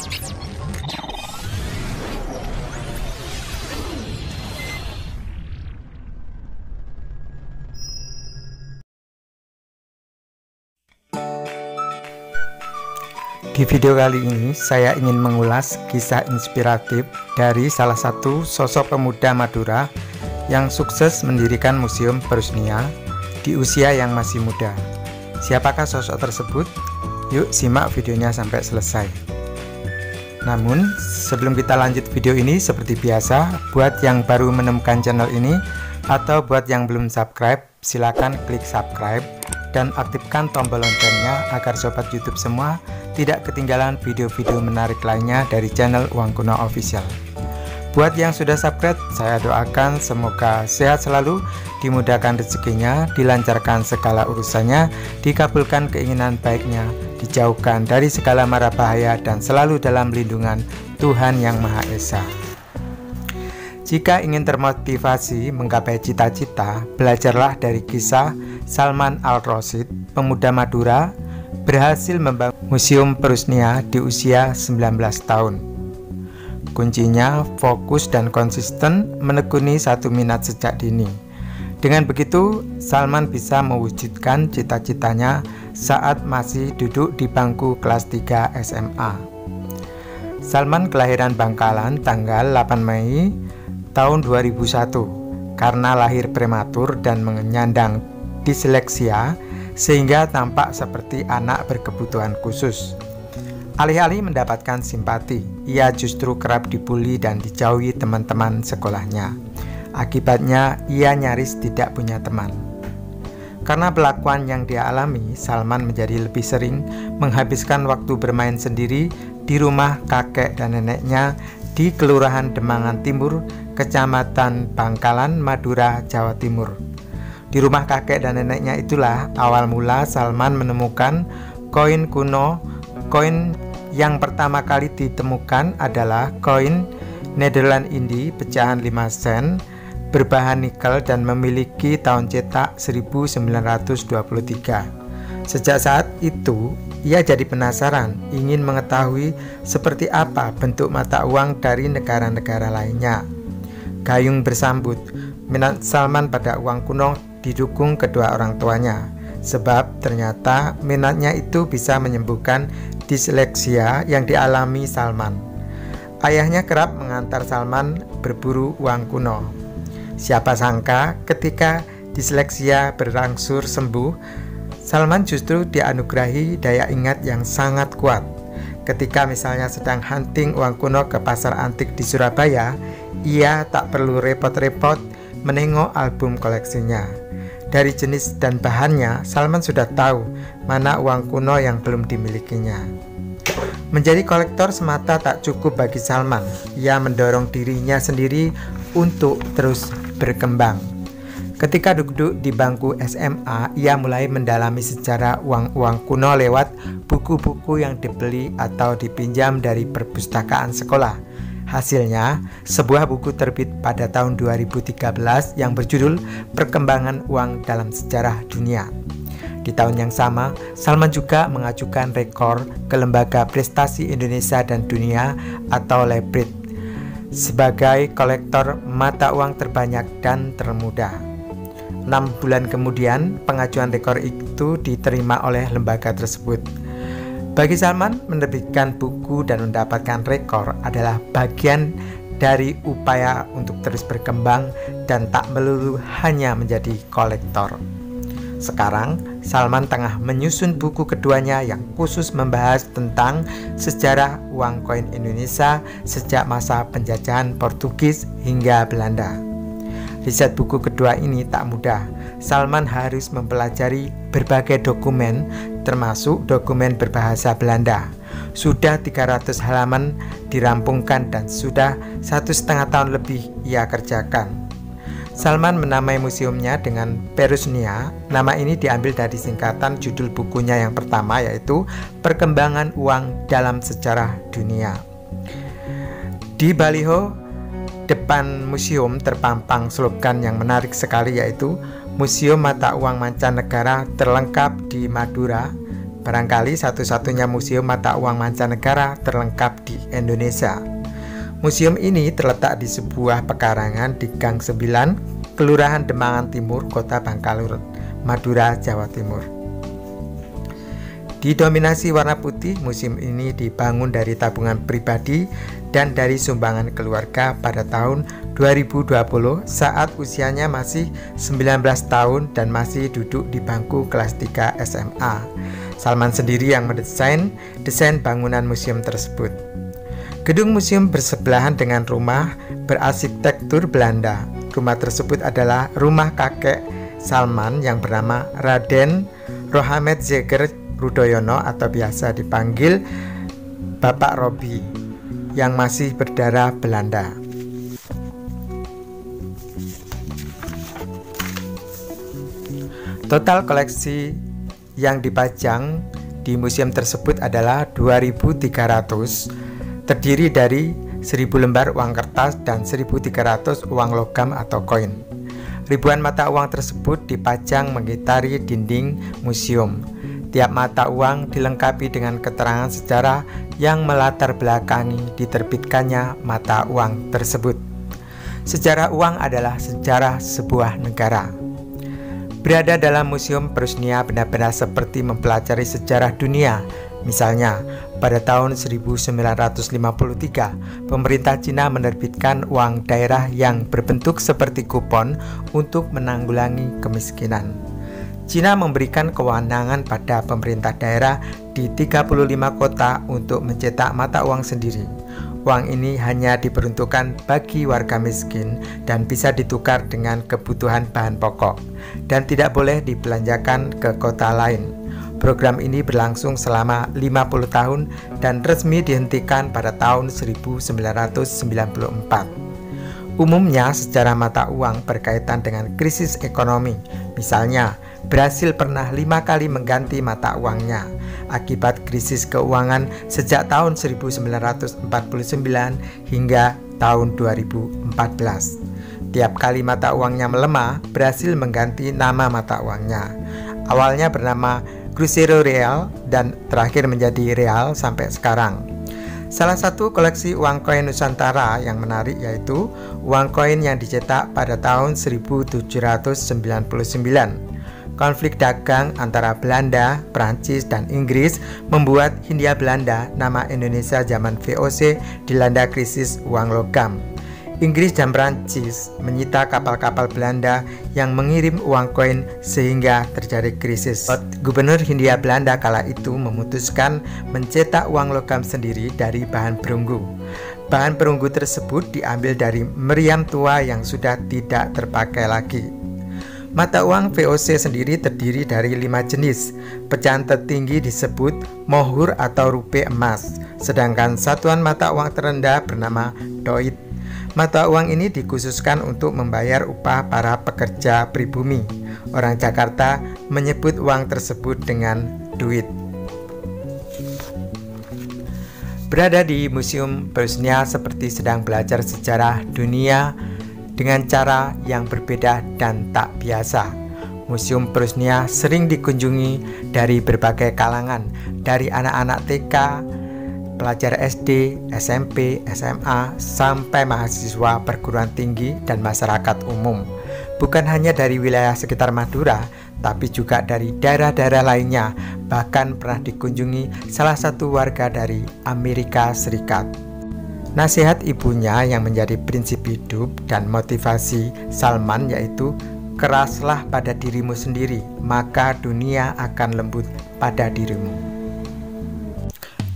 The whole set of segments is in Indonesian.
Di video kali ini saya ingin mengulas kisah inspiratif dari salah satu sosok pemuda Madura yang sukses mendirikan Museum Perusnia di usia yang masih muda. Siapakah sosok tersebut? Yuk simak videonya sampai selesai. Namun sebelum kita lanjut video ini, seperti biasa, buat yang baru menemukan channel ini atau buat yang belum subscribe, silakan klik subscribe dan aktifkan tombol loncengnya agar sobat YouTube semua tidak ketinggalan video-video menarik lainnya dari channel Uang Kuno Official. Buat yang sudah subscribe, saya doakan semoga sehat selalu, dimudahkan rezekinya, dilancarkan segala urusannya, dikabulkan keinginan baiknya, dijauhkan dari segala mara bahaya, dan selalu dalam lindungan Tuhan Yang Maha Esa. Jika ingin termotivasi menggapai cita-cita, belajarlah dari kisah Salman Al-Rosyid, pemuda Madura, berhasil membangun Museum Perusnia di usia 19 tahun. Kuncinya fokus dan konsisten menekuni satu minat sejak dini. Dengan begitu, Salman bisa mewujudkan cita-citanya saat masih duduk di bangku kelas 3 SMA. Salman kelahiran Bangkalan tanggal 8 Mei tahun 2001 karena lahir prematur dan menyandang disleksia sehingga tampak seperti anak berkebutuhan khusus. Alih-alih mendapatkan simpati, ia justru kerap dibully dan dijauhi teman-teman sekolahnya. Akibatnya, ia nyaris tidak punya teman. Karena pelakuan yang dia alami, Salman menjadi lebih sering menghabiskan waktu bermain sendiri di rumah kakek dan neneknya di Kelurahan Demangan Timur, Kecamatan Bangkalan, Madura, Jawa Timur. Di rumah kakek dan neneknya itulah awal mula Salman menemukan koin kuno. Koin yang pertama kali ditemukan adalah koin Nederland Indi pecahan 5 sen berbahan nikel dan memiliki tahun cetak 1923. Sejak saat itu ia jadi penasaran, ingin mengetahui seperti apa bentuk mata uang dari negara-negara lainnya. Gayung bersambut, minat Salman pada uang kuno didukung kedua orang tuanya, sebab ternyata minatnya itu bisa menyembuhkan disleksia yang dialami Salman. Ayahnya kerap mengantar Salman berburu uang kuno. Siapa sangka ketika disleksia berangsur sembuh, Salman justru dianugerahi daya ingat yang sangat kuat. Ketika misalnya sedang hunting uang kuno ke pasar antik di Surabaya, ia tak perlu repot-repot menengok album koleksinya. Dari jenis dan bahannya, Salman sudah tahu mana uang kuno yang belum dimilikinya. Menjadi kolektor semata tak cukup bagi Salman. Ia mendorong dirinya sendiri untuk terus berkembang. Ketika duduk di bangku SMA, ia mulai mendalami sejarah uang-uang kuno lewat buku-buku yang dibeli atau dipinjam dari perpustakaan sekolah. Hasilnya, sebuah buku terbit pada tahun 2013 yang berjudul Perkembangan Uang dalam Sejarah Dunia. Di tahun yang sama, Salman juga mengajukan rekor ke Lembaga Prestasi Indonesia dan Dunia atau LEPRID sebagai kolektor mata uang terbanyak dan termuda. 6 bulan kemudian, pengajuan rekor itu diterima oleh lembaga tersebut. Bagi Salman, menerbitkan buku dan mendapatkan rekor adalah bagian dari upaya untuk terus berkembang dan tak melulu hanya menjadi kolektor. Sekarang, Salman tengah menyusun buku keduanya yang khusus membahas tentang sejarah uang koin Indonesia sejak masa penjajahan Portugis hingga Belanda. Riset buku kedua ini tak mudah. Salman harus mempelajari berbagai dokumen, termasuk dokumen berbahasa Belanda. Sudah 300 halaman dirampungkan dan sudah 1,5 tahun lebih ia kerjakan. Salman menamai museumnya dengan Perusnia. Nama ini diambil dari singkatan judul bukunya yang pertama, yaitu Perkembangan Uang dalam Sejarah Dunia. Di baliho depan museum terpampang slogan yang menarik sekali, yaitu Museum Mata Uang Mancanegara terlengkap di Madura, barangkali satu-satunya museum mata uang mancanegara terlengkap di Indonesia. Museum ini terletak di sebuah pekarangan di Gang 9, Kelurahan Demangan Timur, Kota Bangkalur, Madura, Jawa Timur. Didominasi warna putih, museum ini dibangun dari tabungan pribadi dan dari sumbangan keluarga pada tahun 2020 saat usianya masih 19 tahun dan masih duduk di bangku kelas 3 SMA. Salman sendiri yang mendesain desain bangunan museum tersebut. Gedung museum bersebelahan dengan rumah berarsitektur Belanda. Rumah tersebut adalah rumah kakek Salman yang bernama Raden Rohamed Zeger Rudoyono atau biasa dipanggil Bapak Robi yang masih berdarah Belanda. Total koleksi yang dipajang di museum tersebut adalah 2.300, terdiri dari 1.000 lembar uang kertas dan 1.300 uang logam atau koin. Ribuan mata uang tersebut dipajang mengitari dinding museum. Tiap mata uang dilengkapi dengan keterangan sejarah yang melatar belakangi diterbitkannya mata uang tersebut. Sejarah uang adalah sejarah sebuah negara. Berada dalam museum Peresnia benar-benar seperti mempelajari sejarah dunia. Misalnya, pada tahun 1953, pemerintah Cina menerbitkan uang daerah yang berbentuk seperti kupon untuk menanggulangi kemiskinan. Cina memberikan kewenangan pada pemerintah daerah di 35 kota untuk mencetak mata uang sendiri. Uang ini hanya diperuntukkan bagi warga miskin dan bisa ditukar dengan kebutuhan bahan pokok dan tidak boleh dibelanjakan ke kota lain. Program ini berlangsung selama 50 tahun dan resmi dihentikan pada tahun 1994. Umumnya sejarah mata uang berkaitan dengan krisis ekonomi. Misalnya, Brasil pernah 5 kali mengganti mata uangnya akibat krisis keuangan sejak tahun 1949 hingga tahun 2014. Tiap kali mata uangnya melemah, Brasil mengganti nama mata uangnya. Awalnya bernama Cruzeiro Real dan terakhir menjadi Real sampai sekarang. Salah satu koleksi uang koin Nusantara yang menarik yaitu uang koin yang dicetak pada tahun 1799. Konflik dagang antara Belanda, Prancis, dan Inggris membuat Hindia Belanda nama Indonesia zaman VOC dilanda krisis uang logam. Inggris dan Prancis menyita kapal-kapal Belanda yang mengirim uang koin sehingga terjadi krisis. Gubernur Hindia Belanda kala itu memutuskan mencetak uang logam sendiri dari bahan perunggu. Bahan perunggu tersebut diambil dari meriam tua yang sudah tidak terpakai lagi. Mata uang VOC sendiri terdiri dari 5 jenis. Pecahan tertinggi disebut mohur atau rupiah emas, sedangkan satuan mata uang terendah bernama doit. Mata uang ini dikhususkan untuk membayar upah para pekerja pribumi. Orang Jakarta menyebut uang tersebut dengan duit. Berada di Museum Peresnia seperti sedang belajar sejarah dunia dengan cara yang berbeda dan tak biasa. Museum Peresnia sering dikunjungi dari berbagai kalangan, dari anak-anak TK, pelajar SD, SMP, SMA, sampai mahasiswa perguruan tinggi dan masyarakat umum. Bukan hanya dari wilayah sekitar Madura, tapi juga dari daerah-daerah lainnya, bahkan pernah dikunjungi salah satu warga dari Amerika Serikat. Nasihat ibunya yang menjadi prinsip hidup dan motivasi Salman yaitu, keraslah pada dirimu sendiri, maka dunia akan lembut pada dirimu.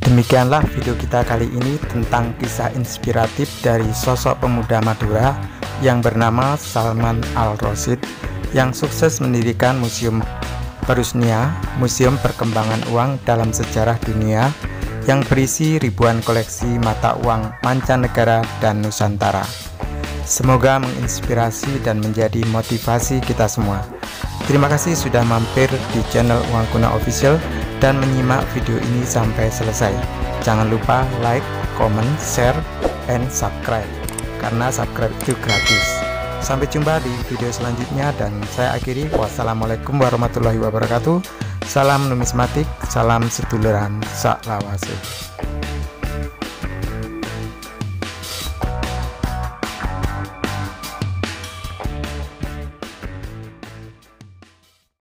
Demikianlah video kita kali ini tentang kisah inspiratif dari sosok pemuda Madura yang bernama Salman Al-Rosyid yang sukses mendirikan Museum Peresnia, museum perkembangan uang dalam sejarah dunia yang berisi ribuan koleksi mata uang mancanegara dan Nusantara. Semoga menginspirasi dan menjadi motivasi kita semua. Terima kasih sudah mampir di channel Uang Kuno Official dan menyimak video ini sampai selesai. Jangan lupa like, comment, share, and subscribe karena subscribe itu gratis. Sampai jumpa di video selanjutnya dan saya akhiri. Wassalamualaikum warahmatullahi wabarakatuh. Salam numismatik, salam seduluran, saklawase.